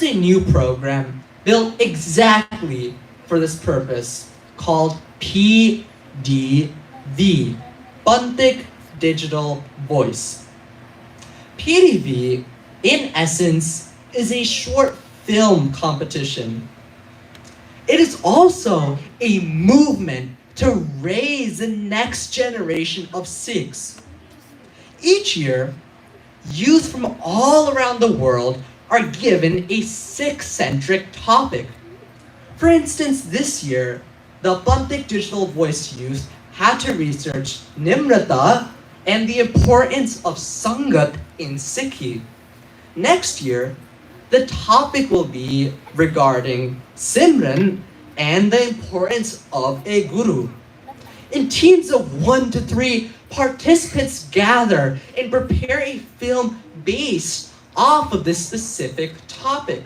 a new program built exactly for this purpose called PDV, Buntik Digital Voice. PDV, in essence, is a short film competition. It is also a movement to raise the next generation of Sikhs. Each year, youth from all around the world are given a Sikh-centric topic. For instance, this year, the Buntik Digital Voice youth had to research Nimrata and the importance of Sangat in Sikhi. Next year, the topic will be regarding Simran and the importance of a guru. In teams of 1 to 3, participants gather and prepare a film based off of this specific topic.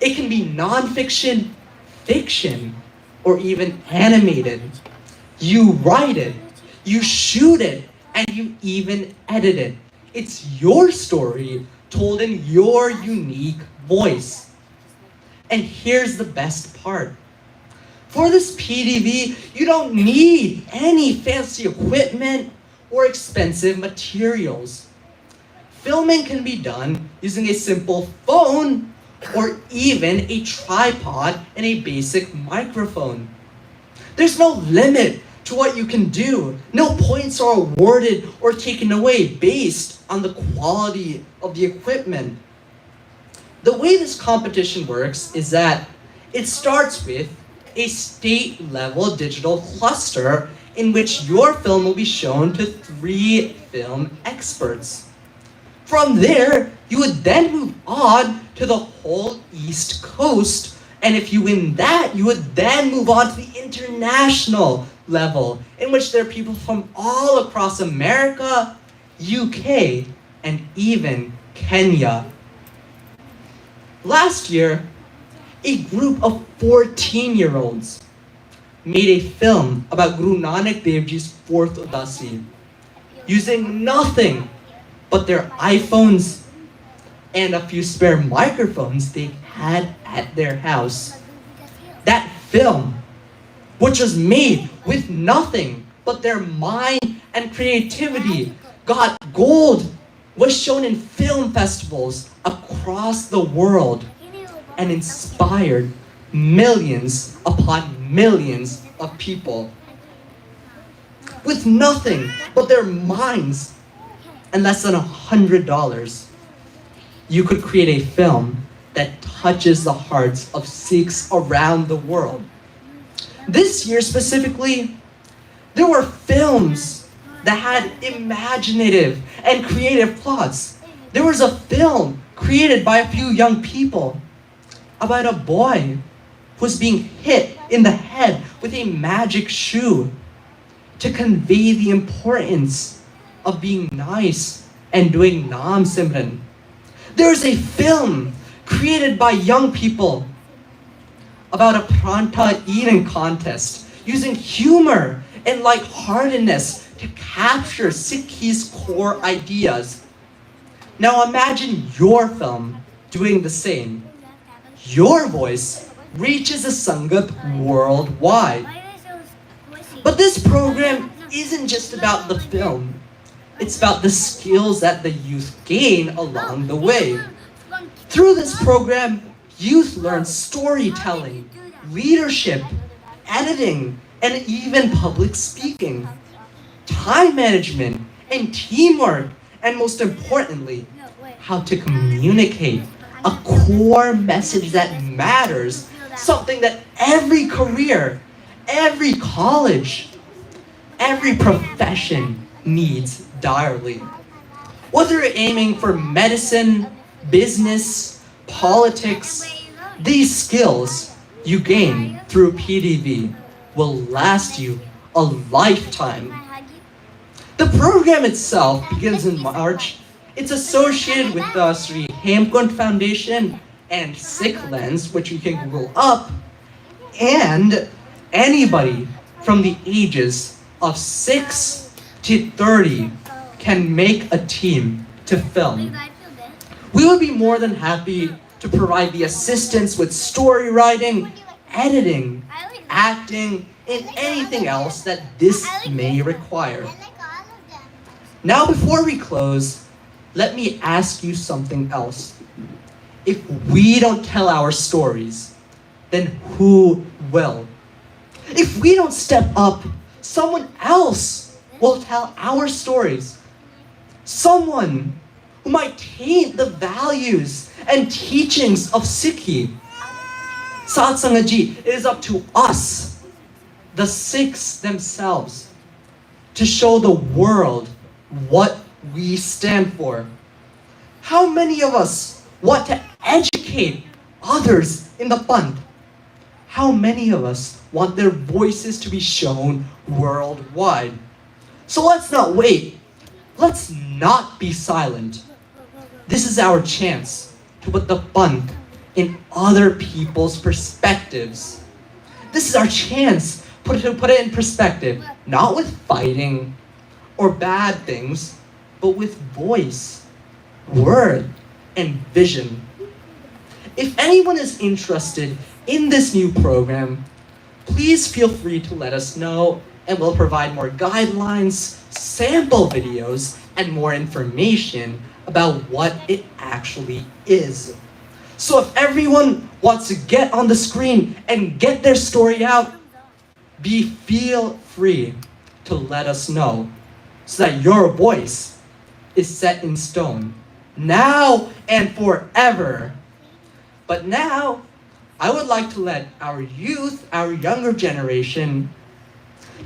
It can be non-fiction, fiction, or even animated. You write it, you shoot it, and you even edit it. It's your story told in your unique voice. And here's the best part. For this PDV, you don't need any fancy equipment or expensive materials. Filming can be done using a simple phone or even a tripod and a basic microphone. There's no limit to what you can do. No points are awarded or taken away based on the quality of the equipment. The way this competition works is that it starts with a state-level digital cluster in which your film will be shown to 3 film experts. From there, you would then move on to the whole East Coast, and if you win that, you would then move on to the international level, in which there are people from all across America, UK, and even Kenya. Last year, a group of 14-year-olds made a film about Guru Nanak Dev Ji's 4th Udasi, using nothing but their iPhones and a few spare microphones they had at their house. That film, which was made with nothing but their mind and creativity, got gold, was shown in film festivals across the world, and inspired millions upon millions of people. With nothing but their minds and less than $100, you could create a film that touches the hearts of Sikhs around the world. This year specifically, there were films that had imaginative and creative plots. There was a film created by a few young people about a boy who was being hit in the head with a magic shoe to convey the importance of being nice and doing Naam Simran. There's a film created by young people about a pranta eating contest using humor and lightheartedness to capture Sikhi's core ideas. Now imagine your film doing the same. Your voice reaches a Sangat worldwide. But this program isn't just about the film. It's about the skills that the youth gain along the way. Through this program, youth learn storytelling, leadership, editing, and even public speaking, time management, and teamwork, and most importantly, how to communicate a core message that matters, something that every career, every college, every profession needs direly. Whether you're aiming for medicine, business, politics, these skills you gain through PDV will last you a lifetime. The program itself begins in March. It's associated with the Sri Hemkund Foundation and Sikh Lens, which you can Google up, and anybody from the ages of 6 to 30 can make a team to film. We would be more than happy to provide the assistance with story writing, editing, acting, and anything else that this may require. Now, before we close, let me ask you something else. If we don't tell our stories, then who will? If we don't step up, someone else will tell our stories. Someone who might taint the values and teachings of Sikhi. Satsangaji, it is up to us, the Sikhs themselves, to show the world what we stand for. How many of us want to educate others in the Panth? How many of us want their voices to be shown worldwide? So let's not wait. Let's not be silent. This is our chance to put the Panth in other people's perspectives. This is our chance to put it in perspective, not with fighting or bad things, but with voice, word, and vision. If anyone is interested in this new program, please feel free to let us know, and we'll provide more guidelines, sample videos, and more information about what it actually is. So if everyone wants to get on the screen and get their story out, feel free to let us know so that your voice is set in stone now and forever. But now, I would like to let our youth, our younger generation,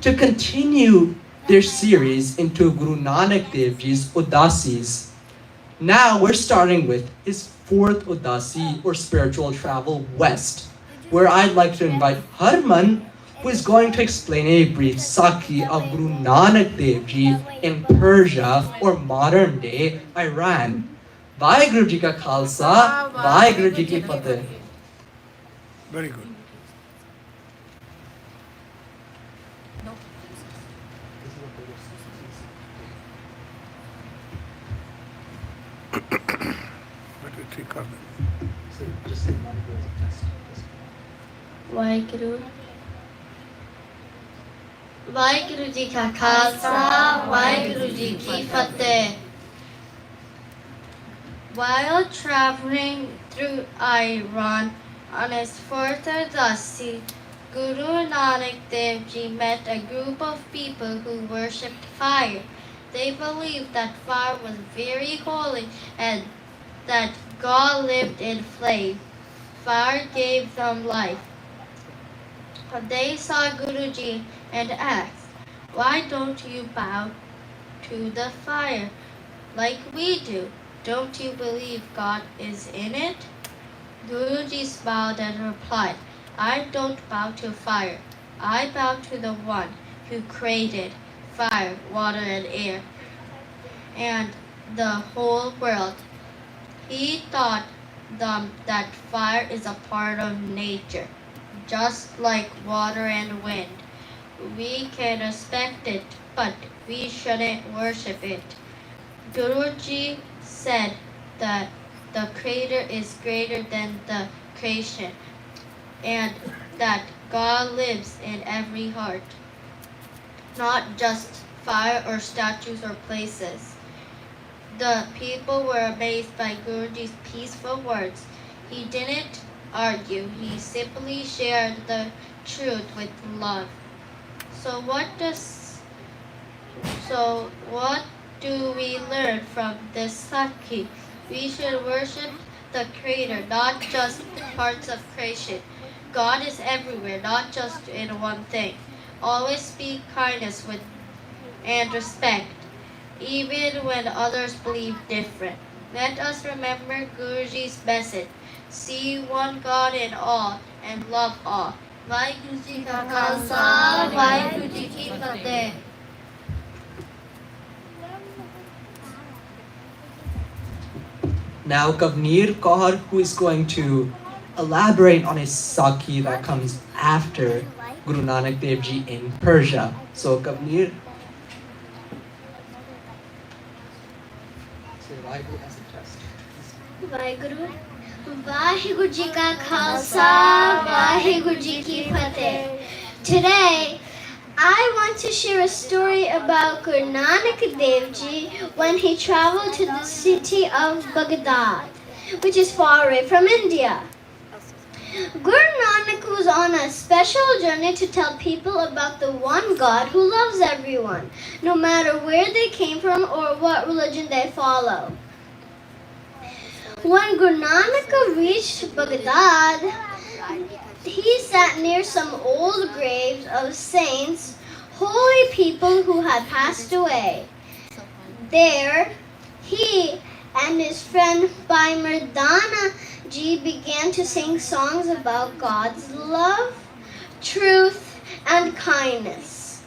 to continue their series into Guru Nanak Dev Ji's Udasis. Now we're starting with his fourth Udasi, or spiritual travel west, where I'd like to invite Harman, who is going to explain a brief Sakhi of Guru Nanak Dev Ji in Persia, or modern day Iran. Vaheguru Ji ka Khalsa, Vaheguru Ji ki Fateh. Very good. Vaheguru Ji ka Khalsa, Vaheguru Ji ki Fateh. While traveling through Iran on his fourth Udasi, Guru Nanak Dev Ji met a group of people who worshipped fire. They believed that fire was very holy and that God lived in flame. Fire gave them life. They saw Guruji and asked, "Why don't you bow to the fire like we do? Don't you believe God is in it?" Guruji smiled and replied, "I don't bow to fire. I bow to the one who created fire, water, and air, and the whole world." He taught them that fire is a part of nature, just like water and wind. We can respect it, but we shouldn't worship it. Guruji said that the Creator is greater than the creation, and that God lives in every heart, not just fire or statues or places. The people were amazed by Guruji's peaceful words. He didn't argue, he simply shared the truth with love. So what do we learn from this Sakhi? We should worship the Creator, not just parts of creation. God is everywhere, not just in one thing. Always speak kindness and respect, even when others believe different. Let us remember Guruji's message. See one God in all and love all. Vaheguru Ji ka Khalsa, Vaheguru Ji ki Fateh. Now Kavneer Kaur, who is going to elaborate on a Sakhi that comes after Guru Nanak Dev Ji in Persia. So Kavneer. Vaheguru, Vaheguru Ji Ka Khalsa, Vaheguru Ji Ki Fateh. Today, I want to share a story about Guru Nanak Dev Ji when he traveled to the city of Baghdad, which is far away from India. Guru Nanak was on a special journey to tell people about the one God who loves everyone, no matter where they came from or what religion they follow. When Guru Nanak reached Baghdad, he sat near some old graves of saints, holy people who had passed away. There, he and his friend Bhai Mardana Ji began to sing songs about God's love, truth, and kindness.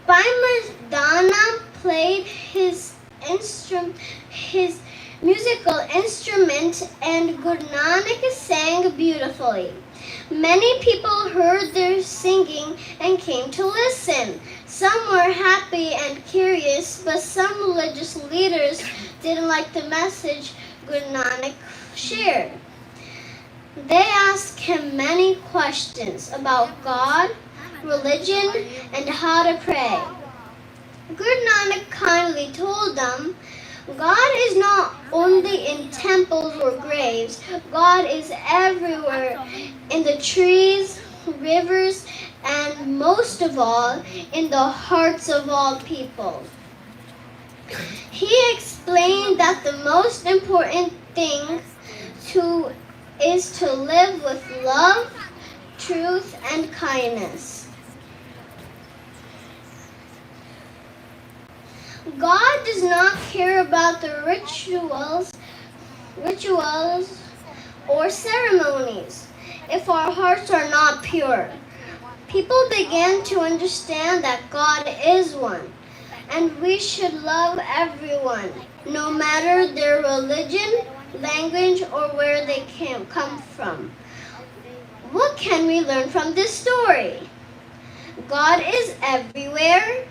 Bhai Mardana played his musical instrument, and Guru Nanak sang beautifully. Many people heard their singing and came to listen. Some were happy and curious, but some religious leaders didn't like the message Guru Nanak shared. They asked him many questions about God, religion, and how to pray. Guru Nanak kindly told them, God is not only in temples or graves. God is everywhere, in the trees, rivers, and most of all, in the hearts of all people. He explained that the most important thing is to live with love, truth, and kindness. God does not care about the rituals or ceremonies if our hearts are not pure. People began to understand that God is one, and we should love everyone, no matter their religion, language, or where they come from. What can we learn from this story? God is everywhere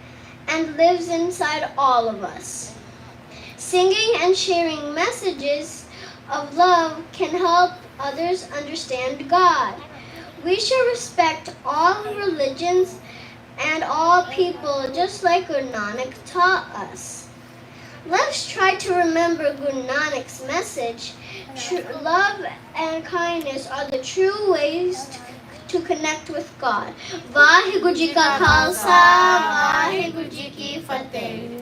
and lives inside all of us. Singing and sharing messages of love can help others understand God. We should respect all religions and all people just like Guru Nanak taught us. Let's try to remember Guru Nanak's message. Love and kindness are the true ways to connect with God. Vaheguru Ji Ka Khalsa, Vaheguru Ji Ki Fateh.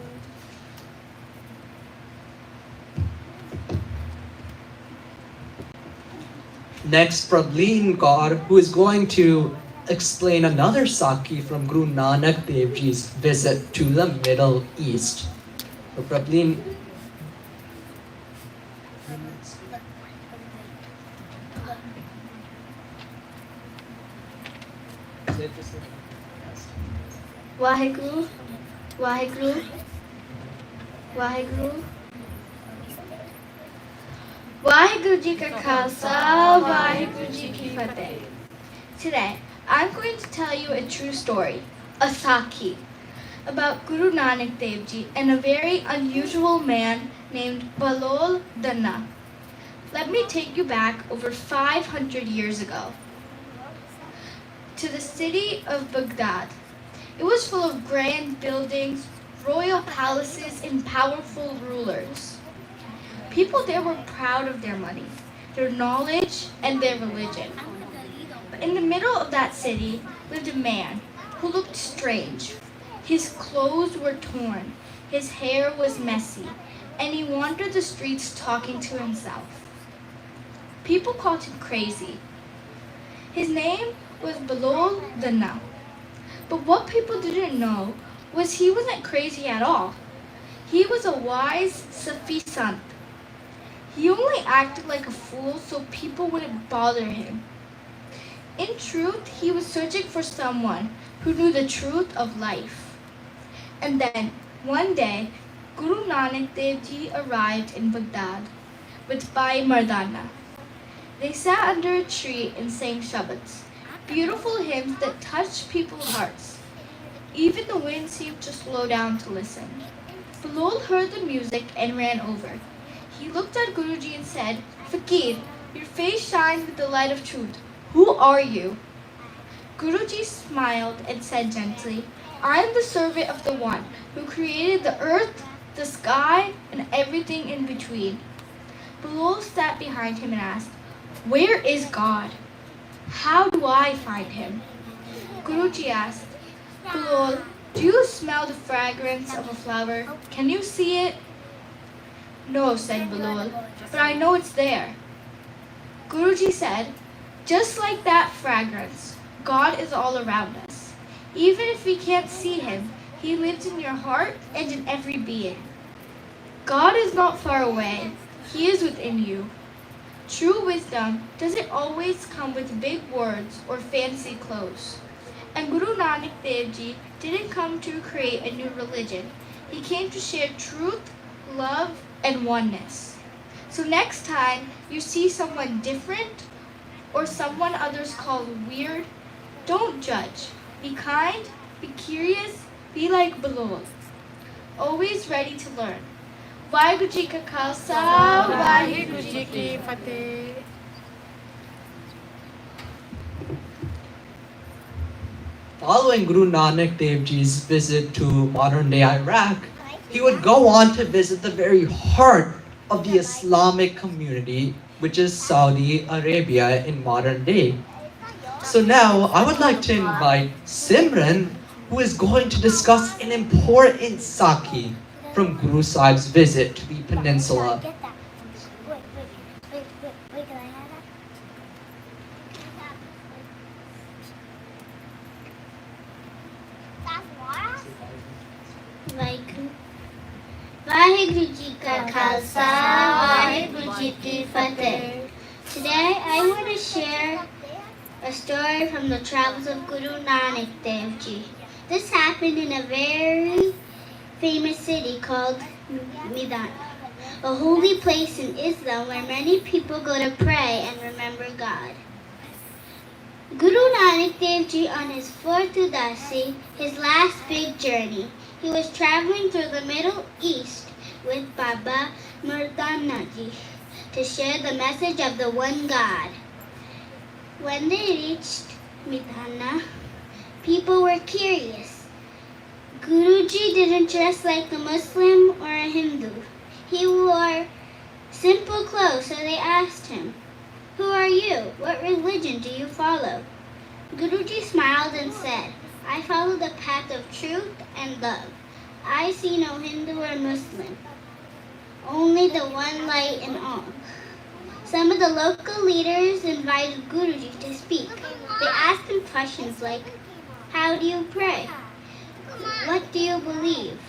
Next, Prableen Kaur, who is going to explain another Sakhi from Guru Nanak Dev Ji's visit to the Middle East. So Prableen, Vaheguru, Vaheguru, Vaheguru. Vaheguru Ji Ka Khalsa, Vaheguru Ji Ki Fateh. Today, I'm going to tell you a true story, a Sakhi, about Guru Nanak Dev Ji and a very unusual man named Balol Dana. Let me take you back over 500 years ago to the city of Baghdad. It was full of grand buildings, royal palaces, and powerful rulers. People there were proud of their money, their knowledge, and their religion. But in the middle of that city lived a man who looked strange. His clothes were torn, his hair was messy, and he wandered the streets talking to himself. People called him crazy. His name was Balol Dana. But what people didn't know was he wasn't crazy at all. He was a wise Sufi sant. He only acted like a fool so people wouldn't bother him. In truth, he was searching for someone who knew the truth of life. And then, one day, Guru Nanak Dev Ji arrived in Baghdad with Bhai Mardana. They sat under a tree and sang Shabads, beautiful hymns that touched people's hearts. Even the wind seemed to slow down to listen. Balol heard the music and ran over. He looked at Guruji and said, "Fakir, Your face shines with the light of truth. Who are you? Guruji smiled and said gently, I am the servant of the one who created the earth, the sky, and everything in between. Bilal sat behind him and asked, Where is God? How do I find him? Guruji asked, Bilal, do you smell the fragrance of a flower? Can you see it? No, said Bilal, but I know it's there. Guruji said, just like that fragrance, God is all around us. Even if we can't see him, he lives in your heart and in every being. God is not far away, he is within you. True wisdom doesn't always come with big words or fancy clothes. And Guru Nanak Dev Ji didn't come to create a new religion. He came to share truth, love, and oneness. So next time you see someone different or someone others call weird, don't judge. Be kind, be curious, be like Bilal. Always ready to learn. Vaheguru Ji Ka Khalsa, Vaheguru Ji Ki Fateh. Following Guru Nanak Dev Ji's visit to modern-day Iraq, he would go on to visit the very heart of the Islamic community, which is Saudi Arabia in modern day. So now I would like to invite Simran, who is going to discuss an important Sakhi from Guru Sahib's visit to the peninsula. Vaheguru Ji Ka Khalsa, Vaheguru Ji Ki Fateh. Today I want to share a story from the travels of Guru Nanak Dev Ji. This happened in a very famous city called Hamden, a holy place in Islam where many people go to pray and remember God. Guru Nanak Dev Ji on his fourth Udasi, his last big journey, he was traveling through the Middle East with Baba Mardana Ji to share the message of the one God. When they reached Midhana, people were curious. Guruji didn't dress like a Muslim or a Hindu. He wore simple clothes, so they asked him, Who are you? What religion do you follow? Guruji smiled and said, I follow the path of truth and love. I see no Hindu or Muslim, only the one light in all. Some of the local leaders invited Guruji to speak. They asked him questions like, How do you pray? What do you believe?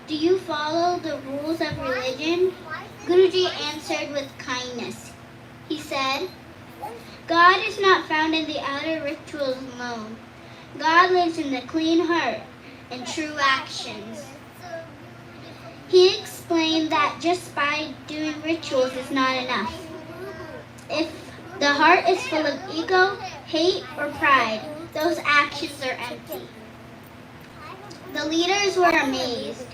Do you follow the rules of religion? Guruji answered with kindness. He said, God is not found in the outer rituals alone. God lives in the clean heart and true actions. He explained that just by doing rituals is not enough. If the heart is full of ego, hate, or pride, those actions are empty. The leaders were amazed.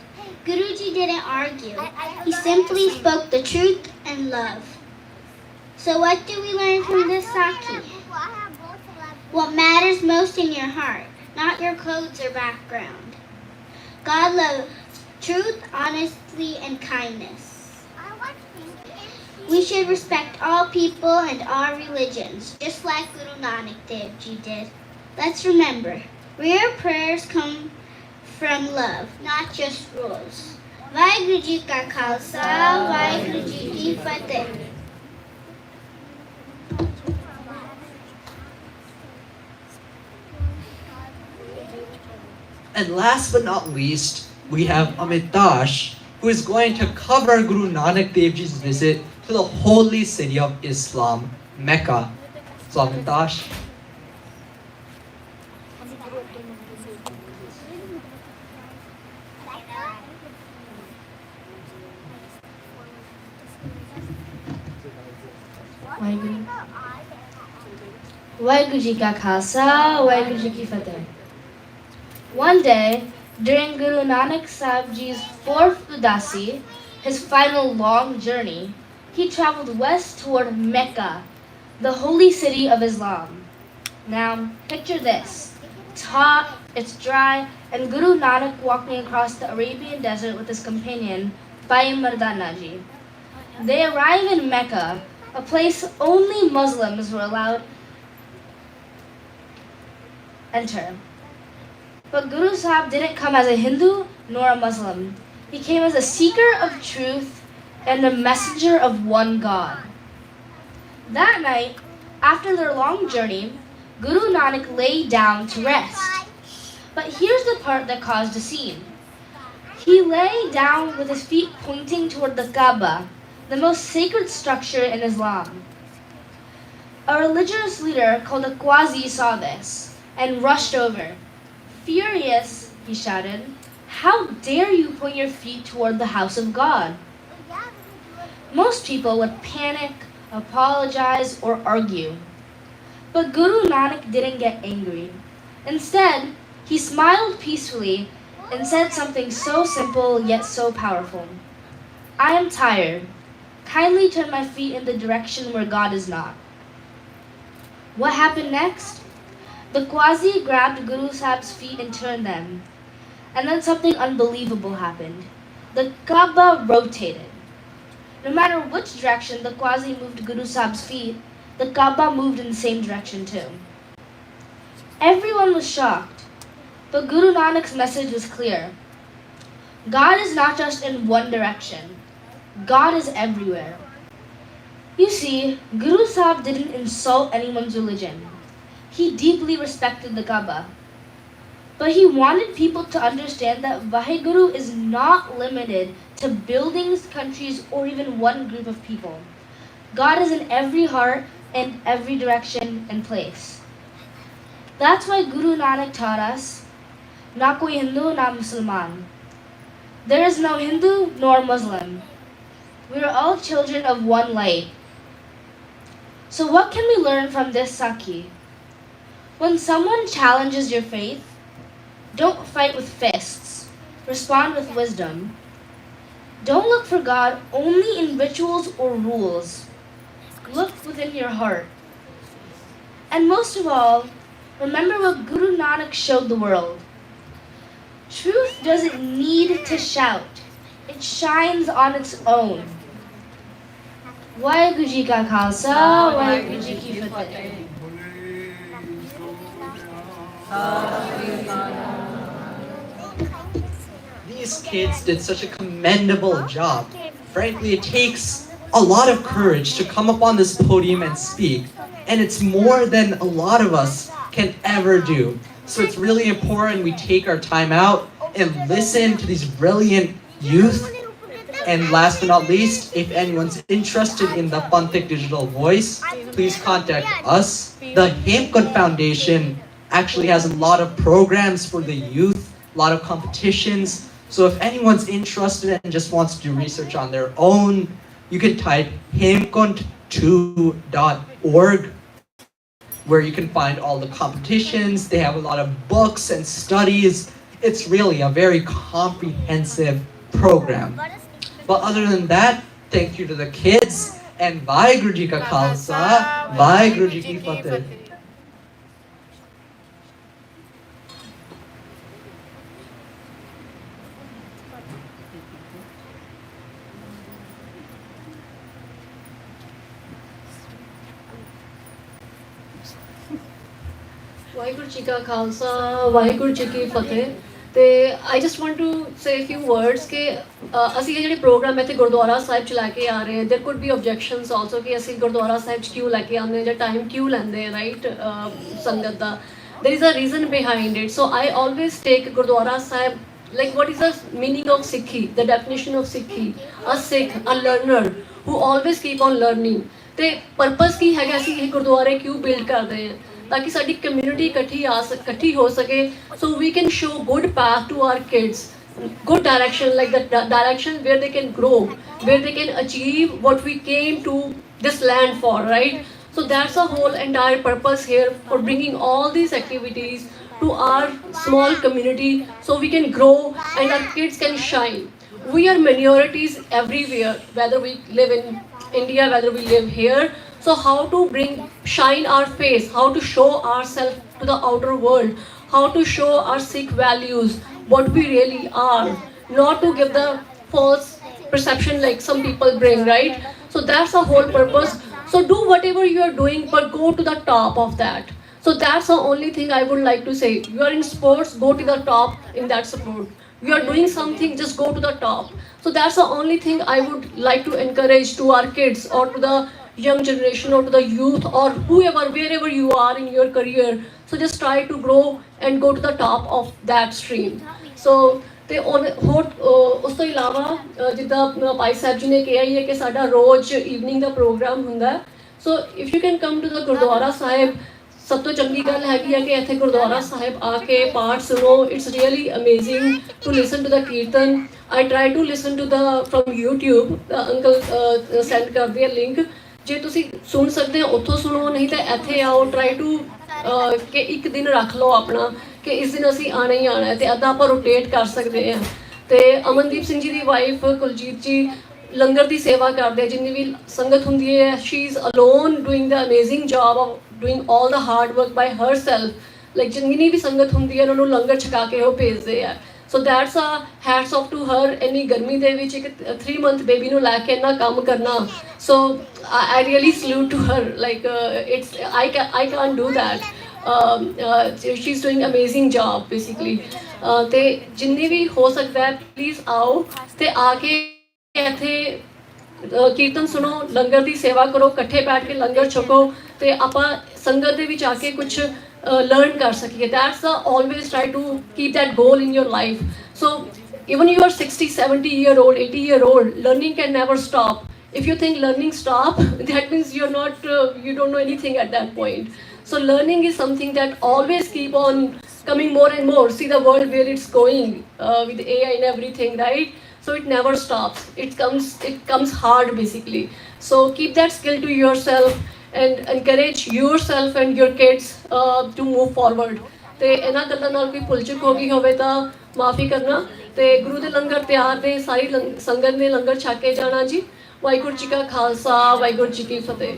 Guruji didn't argue. He simply spoke the truth and love. So what do we learn from this Sakhi? What matters most in your heart, not your clothes or background. God loves truth, honesty, and kindness. We should respect all people and all religions, just like Guru Nanak Dev Ji did. Let's remember, real prayers come from love, not just rules. Vaheguru Ji Ka Khalsa, Vaheguru Ji Ki Fateh. And last but not least, we have Amitash, who is going to cover Guru Nanak Dev Ji's visit to the holy city of Islam, Mecca. So Amitash. Vaheguru Ji Ka Khalsa, Vaheguru Ji Ki Fateh. One day, during Guru Nanak Sahib Ji's fourth Udasi, his final long journey, he traveled west toward Mecca, the holy city of Islam. Now, picture this. It's hot, it's dry, and Guru Nanak walking across the Arabian desert with his companion, Bhai Mardana ji. They arrive in Mecca, a place only Muslims were allowed enter. But Guru Sahib didn't come as a Hindu nor a Muslim. He came as a seeker of truth and a messenger of one God. That night, after their long journey, Guru Nanak lay down to rest. But here's the part that caused a scene. He lay down with his feet pointing toward the Kaaba, the most sacred structure in Islam. A religious leader called a Qazi saw this and rushed over. Furious, he shouted, "How dare you point your feet toward the house of God?" Most people would panic, apologize, or argue. But Guru Nanak didn't get angry. Instead, he smiled peacefully and said something so simple yet so powerful. "I am tired. Kindly turn my feet in the direction where God is not." What happened next? The Qazi grabbed Guru Sahib's feet and turned them. And then something unbelievable happened. The Kaaba rotated. No matter which direction the Qazi moved Guru Sahib's feet, the Kaaba moved in the same direction too. Everyone was shocked, but Guru Nanak's message was clear. God is not just in one direction. God is everywhere. You see, Guru Sahib didn't insult anyone's religion. He deeply respected the Kaaba. But he wanted people to understand that Vaheguru is not limited to buildings, countries, or even one group of people. God is in every heart and every direction and place. That's why Guru Nanak taught us, "Na koi Hindu, na Musliman." There is no Hindu nor Muslim. We are all children of one light. So what can we learn from this Sakhi? When someone challenges your faith, don't fight with fists. Respond with wisdom. Don't look for God only in rituals or rules. Look within your heart. And most of all, remember what Guru Nanak showed the world. Truth doesn't need to shout. It shines on its own. Waheguru Ji Ka Khalsa, Waheguru Ji Ki Fateh. These kids did such a commendable job. Frankly, it takes a lot of courage to come up on this podium and speak, and it's more than a lot of us can ever do. So it's really important we take our time out and listen to these brilliant youth. And last but not least, if anyone's interested in the Pantic Digital Voice, please contact us. The Hemkund Foundation actually has a lot of programs for the youth, a lot of competitions. So if anyone's interested and just wants to do research on their own, you can type hemkund2.org, where you can find all the competitions. They have a lot of books and studies. It's really a very comprehensive program. But other than that, thank you to the kids, and Vaheguru Ji Ka Khalsa, Vaheguru Ji Ki Fateh. Vaheguru Ji Ka Khalsa, Vaheguru Ji Ki Fateh. ਤੇ I just want to say few words ਕਿ ਅਸੀਂ ਇਹ ਜਿਹੜੇ programme ਇੱਥੇ ਗੁਰਦੁਆਰਾ ਸਾਹਿਬ ਚ ਲੈ ਕੇ ਆ ਰਹੇ ਹਾਂ, ਦੇਰ ਕੁਡ ਬੀ ਓਬਜੈਕਸ਼ਨਸ ਆਲਸੋ ਕਿ ਅਸੀਂ ਗੁਰਦੁਆਰਾ ਸਾਹਿਬ ਚ ਕਿਉਂ ਲੈ ਕੇ ਆਉਂਦੇ ਹਾਂ ਜਾਂ ਟਾਈਮ ਕਿਉਂ ਲੈਂਦੇ ਹਾਂ, ਰਾਈਟ, ਸੰਗਤ ਦਾ। There is a reason behind it. So I always take Gurdwara Sahib like what is the meaning of Sikhi, the definition of Sikhi, a Sikh, a learner who always keep on learning. ਤੇ purpose ਕੀ ਹੈਗਾ, ਅਸੀਂ ਇਹ ਗੁਰਦੁਆਰੇ ਕਿਉਂ build ਕਰਦੇ ਹਾਂ, ਤਾਂ ਕਿ ਸਾਡੀ ਕਮਿਊਨਿਟੀ ਇਕੱਠੀ ਹੋ ਸਕੇ, so we can show good path to our kids, good direction, like the direction where they can grow, where they can achieve what we came to this land for, right? So that's the whole entire purpose here for bringing all these activities to our small community, so we can grow and our kids can shine. We are minorities everywhere, whether we live in India, whether we live here. So how to shine our face, how to show ourselves to the outer world, how to show our Sikh values, what we really are, not to give the false perception like some people bring, right? So that's the whole purpose. So do whatever you are doing, but go to the top of that. So that's the only thing I would like to say. You are in sports, go to the top in that sport. You are doing something, just go to the top. So that's the only thing I would like to encourage to our kids or to the young generation or to the youth or whoever, wherever you are in your career. So just try to grow and go to the top of that stream. So ਤੇ ਹੋਰ ਉਸ ਤੋਂ ਇਲਾਵਾ ਜਿੱਦਾਂ ਭਾਈ ਸਾਹਿਬ ਜੀ ਨੇ ਕਿਹਾ ਹੀ ਹੈ ਕਿ ਸਾਡਾ ਰੋਜ਼ ਈਵਨਿੰਗ ਦਾ ਪ੍ਰੋਗਰਾਮ ਹੁੰਦਾ so if you can come to the Gurdwara Sahib ਸਭ ਤੋਂ ਚੰਗੀ ਗੱਲ ਹੈਗੀ ਹੈ ਕਿ ਇੱਥੇ ਗੁਰਦੁਆਰਾ ਸਾਹਿਬ ਆ ਕੇ ਪਾਠ ਸੁਣੋ it's really amazing to listen to the kirtan I try to listen to the from YouTube uncle send ਕਰਦੇ ਆ ਲਿੰਕ ਜੇ ਤੁਸੀਂ ਸੁਣ ਸਕਦੇ ਹੋ ਉੱਥੋਂ ਸੁਣੋ ਨਹੀਂ ਤਾਂ ਇੱਥੇ ਆਓ ਟਰਾਈ ਟੂ ਕਿ ਇੱਕ ਦਿਨ ਰੱਖ ਲਓ ਆਪਣਾ ਕਿ ਇਸ ਦਿਨ ਅਸੀਂ ਆਣਾ ਹੀ ਆਣਾ ਹੈ ਤੇ ਅੱਧਾ ਆਪਾਂ ਰੋਟੇਟ ਕਰ ਸਕਦੇ ਹਾਂ ਤੇ ਅਮਨਦੀਪ ਸਿੰਘ ਜੀ ਦੀ ਵਾਈਫ ਕੁਲਜੀਤ ਜੀ ਲੰਗਰ ਦੀ ਸੇਵਾ ਕਰਦੇ ਆ ਜਿੰਨੀ ਵੀ ਸੰਗਤ ਹੁੰਦੀ ਹੈ she is alone doing the amazing job of doing all the hard work by herself like ਜਿੰਨੀ ਵੀ ਸੰਗਤ ਹੁੰਦੀ ਹੈ ਉਹਨਾਂ ਨੂੰ ਲੰਗਰ ਛਕਾ ਕੇ ਉਹ ਭੇਜਦੇ ਆ so that's a hats off to her ਇੰਨੀ ਗਰਮੀ ਦੇ ਵਿੱਚ ਇੱਕ 3 month ਬੇਬੀ ਨੂੰ ਲੈ ਕੇ ਇੰਨਾ ਕੰਮ ਕਰਨਾ so I really salute to her like it's I can't do that she's doing amazing job basically ਤੇ ਜਿੰਨੀ ਵੀ ਹੋ ਸਕਦਾ ਹੈ ਪਲੀਜ਼ ਆਓ ਤੇ ਆ ਕੇ ਇੱਥੇ ਕੀਰਤਨ ਸੁਣੋ ਲੰਗਰ ਦੀ ਸੇਵਾ ਕਰੋ ਇਕੱਠੇ ਬੈਠ ਕੇ ਲੰਗਰ ਛਕੋ ਤੇ ਆਪਾਂ ਸੰਗਤ ਦੇ ਵਿੱਚ ਆ ਕੇ ਕੁਝ ਲਰਨ ਕਰ ਸਕੀਏ that's the always try to keep that goal in your life so even you are 60 70 year old 80 year old learning can never stop if you think learning stop that means you're not you don't know anything at that point. So learning is something that always keep on coming more and more. See the world where it's going with AI and everything, right? So it never stops. It comes hard basically. So keep that skill to yourself and encourage yourself and your kids to move forward. ਤੇ ਇਹਨਾਂ ਗੱਲਾਂ ਨਾਲ ਕੋਈ ਭੁੱਲ ਚੁੱਕ ਹੋ ਗਈ ਹੋਵੇ ਤਾਂ ਮਾਫੀ ਕਰਨਾ ਤੇ ਗੁਰੂ ਦੇ ਲੰਗਰ ਤਿਆਰ ਨੇ ਸਾਰੀ ਸੰਗਤ ਨੇ ਲੰਗਰ ਛਕ ਕੇ ਜਾਣਾ ਜੀ ਵਾਹਿਗੁਰੂ ਜੀ ਕਾ ਖਾਲਸਾ ਵਾਹਿਗੁਰੂ ਜੀ ਕੀ ਫਤਿਹ